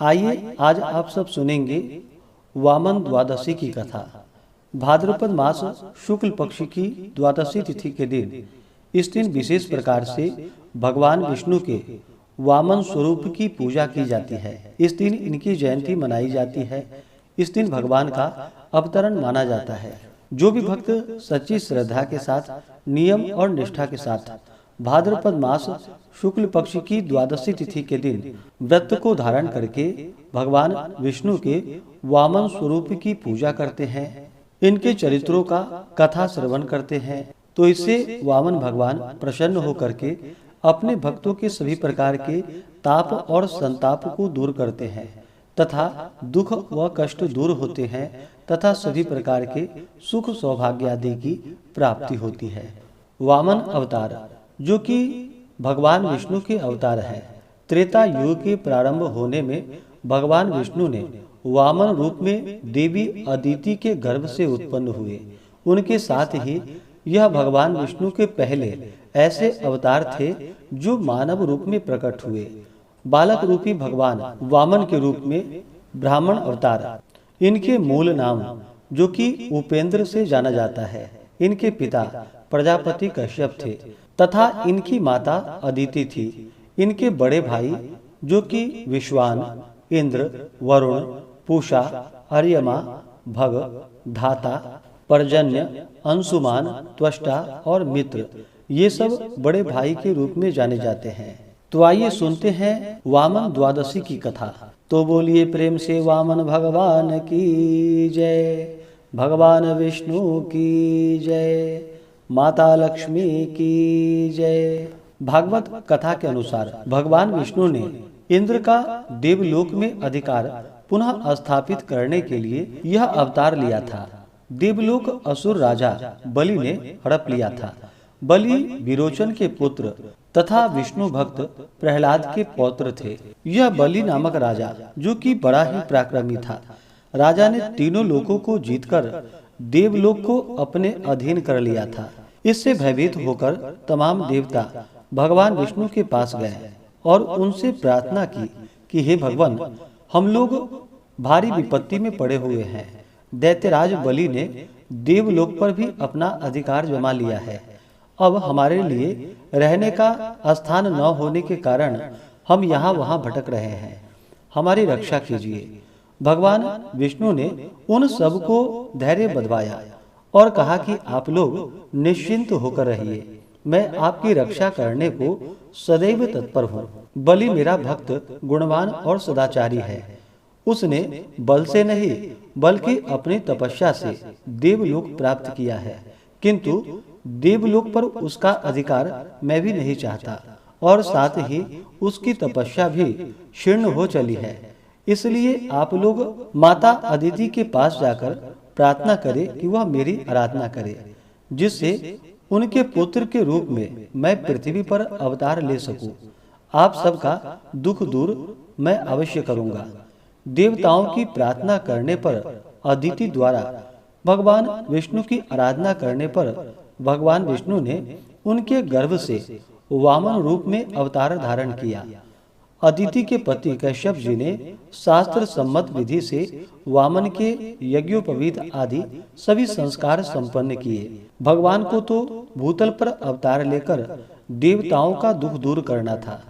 आइए आज आप सब सुनेंगे वामन द्वादशी की कथा। भाद्रपद मास शुक्ल पक्ष की द्वादशी तिथि के दिन इस दिन विशेष प्रकार से भगवान विष्णु के वामन स्वरूप की पूजा की जाती है। इस दिन इनकी जयंती मनाई जाती है। इस दिन भगवान का अवतरण माना जाता है। जो भी भक्त सच्ची श्रद्धा के साथ, नियम और निष्ठा के साथ भाद्रपद मास शुक्ल पक्ष की द्वादशी तिथि के दिन व्रत को धारण करके भगवान विष्णु के वामन स्वरूप की पूजा करते हैं, इनके चरित्रों का कथा श्रवण करते हैं, तो इससे वामन भगवान प्रसन्न होकर के अपने भक्तों के सभी प्रकार के ताप और संताप को दूर करते हैं तथा दुख व कष्ट दूर होते हैं तथा सभी प्रकार के सुख सौभाग्य आदि की प्राप्ति होती है। वामन अवतार जो कि भगवान विष्णु के अवतार है। त्रेता युग के प्रारंभ होने में भगवान विष्णु ने वामन रूप में देवी अदिति के गर्भ से उत्पन्न हुए। उनके साथ ही यह भगवान विष्णु के पहले ऐसे अवतार थे जो मानव रूप में प्रकट हुए। बालक रूपी भगवान वामन के रूप में ब्राह्मण अवतार। इनके मूल नाम जो कि उपेंद्र से जाना जाता है। इनके पिता प्रजापति कश्यप थे तथा इनकी माता अदिति थी। इनके बड़े भाई जो कि विश्वान, इंद्र, वरुण, पूषा, अर्यमा, भग, धाता, पर्जन्य, अंशुमान, त्वष्टा और मित्र, ये सब बड़े भाई के रूप में जाने जाते हैं। तो आइए सुनते हैं वामन द्वादशी की कथा। तो बोलिए प्रेम से वामन भगवान की जय, भगवान विष्णु की जय, माता लक्ष्मी की जय। भागवत कथा के अनुसार भगवान विष्णु ने इंद्र का देवलोक में अधिकार पुनः स्थापित करने के लिए यह अवतार लिया था। देवलोक असुर राजा बलि ने हड़प लिया था। बलि विरोचन के पुत्र तथा विष्णु भक्त प्रहलाद के पौत्र थे। यह बलि नामक राजा जो कि बड़ा ही पराक्रमी था, राजा ने तीनों लोकों को जीतकर देवलोक को अपने अधीन कर लिया था। इससे भयभीत होकर तमाम देवता भगवान विष्णु के पास गए और उनसे प्रार्थना की कि हे भगवान, हम लोग भारी विपत्ति में पड़े हुए हैं। दैत्यराज बलि ने देवलोक पर भी अपना अधिकार जमा लिया है। अब हमारे लिए रहने का स्थान न होने के कारण हम यहाँ वहाँ भटक रहे हैं। हमारी रक्षा कीजिए। भगवान विष्णु ने उन सबको धैर्य बंधवाया और कहा कि आप लोग निश्चिंत होकर रहिए, मैं आपकी रक्षा करने को सदैव तत्पर हूँ। बलि मेरा भक्त गुणवान और सदाचारी है। उसने बल से नहीं बल्कि अपनी तपस्या से देवलोक प्राप्त किया है, किंतु देवलोक पर उसका अधिकार मैं भी नहीं चाहता और साथ ही उसकी तपस्या भी क्षीण हो चली है। इसलिए आप लोग माता अदिति के पास जाकर प्रार्थना करें कि वह मेरी आराधना करे, जिससे उनके पुत्र के रूप में मैं पृथ्वी पर अवतार ले सकूं। आप सबका दुख दूर मैं अवश्य करूंगा। देवताओं की प्रार्थना करने पर अदिति द्वारा भगवान विष्णु की आराधना करने पर भगवान विष्णु ने उनके गर्भ से वामन रूप में अवतार धारण किया। अदिति के पति कश्यप जी ने शास्त्र सम्मत विधि से वामन के यज्ञोपवीत आदि सभी संस्कार संपन्न किए। भगवान को तो भूतल पर अवतार लेकर देवताओं का दुख दूर करना था।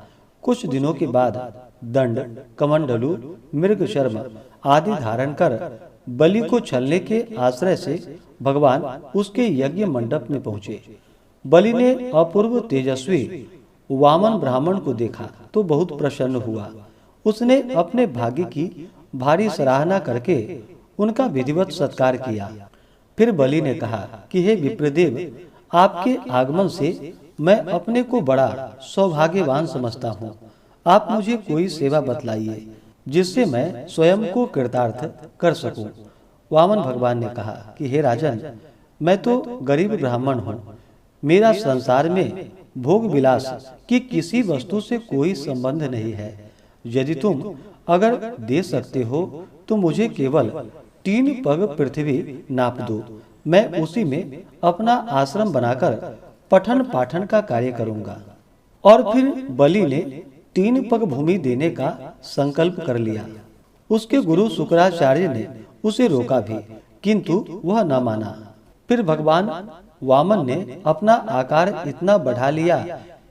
कुछ दिनों के बाद दंड, कमंडलू, मृग शर्म आदि धारण कर बलि को छलने के आश्रय से भगवान उसके यज्ञ मंडप में पहुँचे। बलि ने अपूर्व तेजस्वी वामन ब्राह्मण को देखा तो बहुत प्रसन्न हुआ। उसने अपने भाग्य की भारी सराहना करके उनका विधिवत सत्कार किया। फिर बलि ने कहा कि हे विप्रदेव, आपके आगमन से मैं अपने को बड़ा सौभाग्यवान समझता हूँ। आप मुझे कोई सेवा बतलाइए जिससे मैं स्वयं को कृतार्थ कर सकूं। वामन भगवान ने कहा कि हे राजन, मैं तो गरीब ब्राह्मण हूँ। मेरा संसार में भोग विलास की किसी वस्तु से कोई संबंध नहीं है। यदि तुम अगर दे सकते हो तो मुझे केवल 3 पग पृथ्वी नाप दो। मैं उसी में अपना आश्रम बनाकर पठन पाठन का कार्य करूंगा। और फिर बलि ने 3 पग भूमि देने का संकल्प कर लिया। उसके गुरु शुक्राचार्य ने उसे रोका भी, किंतु वह न माना। फिर भगवान वामन ने अपना आकार इतना बढ़ा लिया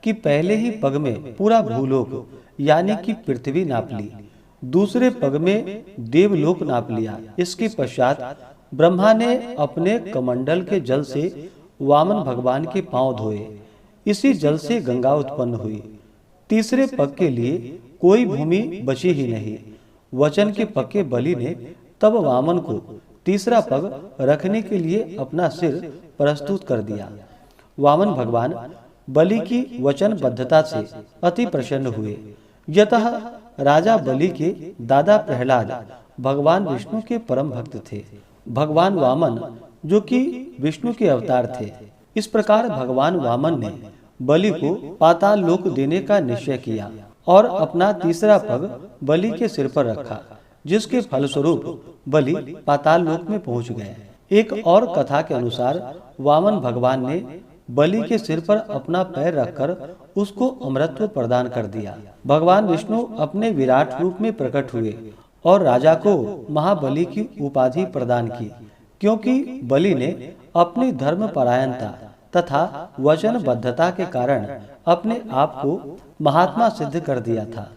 कि पहले ही पग में पूरा भूलोक यानी कि पृथ्वी नाप ली, दूसरे पग में देवलोक नाप लिया। इसके पश्चात ब्रह्मा ने अपने कमंडल के जल से वामन भगवान के पांव धोए। इसी जल से गंगा उत्पन्न हुई। तीसरे पग के लिए कोई भूमि बची ही नहीं। वचन के पग के बलि ने तब वामन को तीसरा पग रखने के लिए अपना सिर प्रस्तुत कर दिया। वामन भगवान बलि की वचनबद्धता से अति प्रसन्न हुए। यतः राजा बलि के दादा प्रहलाद भगवान विष्णु के परम भक्त थे। भगवान वामन जो कि विष्णु के अवतार थे। इस प्रकार भगवान वामन ने बलि को पाताल लोक देने का निश्चय किया और अपना तीसरा पग बलि के सिर पर रखा, जिसके फलस्वरूप बलि पाताल लोक में पहुंच गए। एक और कथा के अनुसार वामन भगवान ने बलि के सिर पर अपना पैर रखकर उसको अमरत्व प्रदान कर दिया। भगवान विष्णु अपने विराट रूप में प्रकट हुए और राजा को महाबली की उपाधि प्रदान की, क्योंकि बलि ने अपनी धर्म परायणता तथा वचनबद्धता के कारण अपने आप को महात्मा सिद्ध कर दिया था।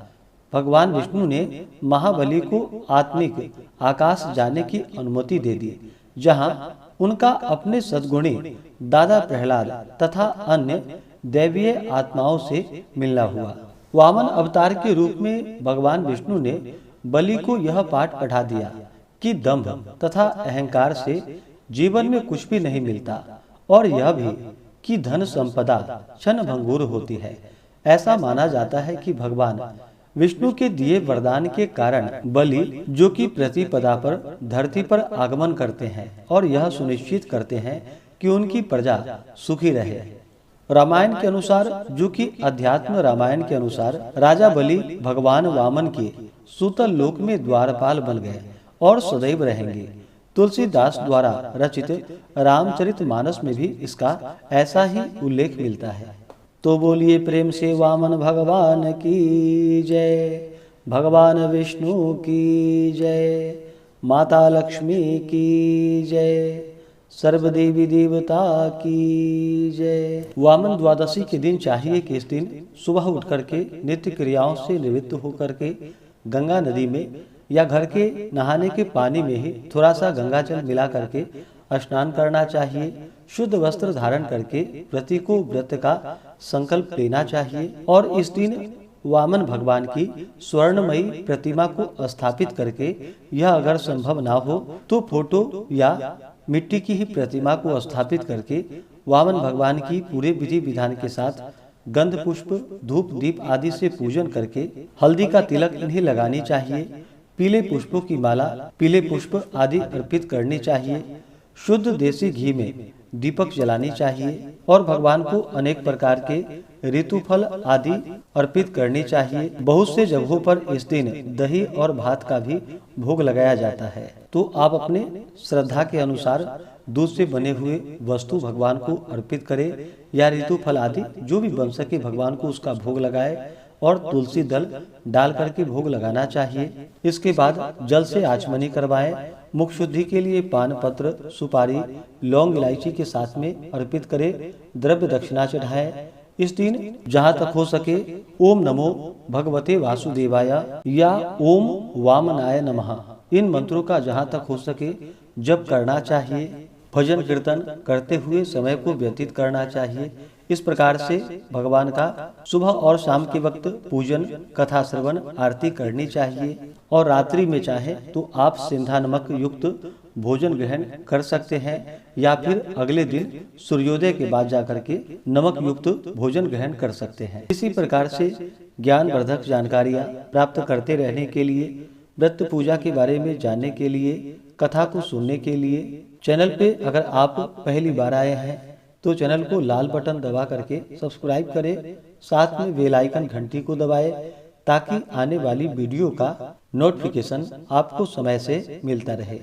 भगवान विष्णु ने महाबली को आत्मिक आकाश जाने की अनुमति दे दी, जहां उनका अपने सद्गुणी दादा प्रहलाद तथा अन्य दैवीय आत्माओं से मिलना हुआ। वामन अवतार के रूप में भगवान विष्णु ने बलि को यह पाठ पढ़ा दिया कि दंभ तथा अहंकार से जीवन में कुछ भी नहीं मिलता, और यह भी कि धन संपदा क्षण भंगुर होती है। ऐसा माना जाता है कि भगवान विष्णु के दिए वरदान के कारण बलि जो कि प्रतिपदा पर धरती पर आगमन करते हैं और यह सुनिश्चित करते हैं कि उनकी प्रजा सुखी रहे। रामायण के अनुसार, जो कि अध्यात्म रामायण के अनुसार, राजा बलि भगवान वामन के सूतल लोक में द्वारपाल बन गए और सदैव रहेंगे। तुलसीदास द्वारा रचित रामचरितमानस में भी इसका ऐसा ही उल्लेख मिलता है। तो बोलिए प्रेम से वामन भगवान की जय, भगवान विष्णु की जय, माता लक्ष्मी की जय, सर्वदेवी देवता की जय। वामन द्वादशी के दिन चाहिए कि इस दिन सुबह उठ करके नित्य क्रियाओं से निवृत्त होकर के गंगा नदी में या घर के नहाने के पानी में ही थोड़ा सा गंगा जल मिला करके स्नान करना चाहिए। शुद्ध वस्त्र धारण करके व्रती को व्रत का संकल्प लेना चाहिए और इस दिन वामन भगवान की स्वर्णमयी प्रतिमा को स्थापित करके, यह अगर संभव ना हो तो फोटो या मिट्टी की ही प्रतिमा को स्थापित करके वामन भगवान की पूरे विधि विधान के साथ गंध पुष्प धूप दीप आदि से पूजन करके हल्दी का तिलक इन्हें लगानी चाहिए। पीले पुष्पों की माला, पीले पुष्प आदि अर्पित करनी चाहिए। शुद्ध देसी घी में दीपक जलानी चाहिए और भगवान को अनेक प्रकार के ऋतु फल आदि अर्पित करनी चाहिए। बहुत से जगहों पर इस दिन दही और भात का भी भोग लगाया जाता है। तो आप अपने श्रद्धा के अनुसार दूध से बने हुए वस्तु भगवान को अर्पित करें या ऋतु फल आदि जो भी बन सके भगवान को उसका भोग लगाए और तुलसी दल डाल करके भोग लगाना चाहिए। इसके बाद जल से आचमनी करवाएं। मुख शुद्धि के लिए पान पत्र, सुपारी, लौंग, इलायची के साथ में अर्पित करें। द्रव्य दक्षिणा चढ़ाएं। इस दिन जहाँ तक हो सके ओम नमो भगवते वासुदेवाय या ओम वामनाय नमः, इन मंत्रों का जहाँ तक हो सके जप करना चाहिए। भजन कीर्तन करते हुए समय को व्यतीत करना चाहिए। इस प्रकार से भगवान का सुबह और शाम के वक्त पूजन, कथा श्रवण, आरती करनी चाहिए। और रात्रि में चाहे तो आप सिंधा नमक युक्त भोजन ग्रहण कर सकते हैं या फिर अगले दिन सूर्योदय के बाद जाकर के नमक युक्त भोजन ग्रहण कर सकते हैं। इसी प्रकार से ज्ञानवर्धक जानकारियाँ प्राप्त करते रहने के लिए, व्रत पूजा के बारे में जानने के लिए, कथा को सुनने के लिए चैनल पे अगर आप पहली बार आए हैं तो चैनल को लाल बटन दबा करके सब्सक्राइब करें, साथ में बेल आइकन घंटी को दबाएं ताकि आने वाली वीडियो का नोटिफिकेशन आपको समय से मिलता रहे।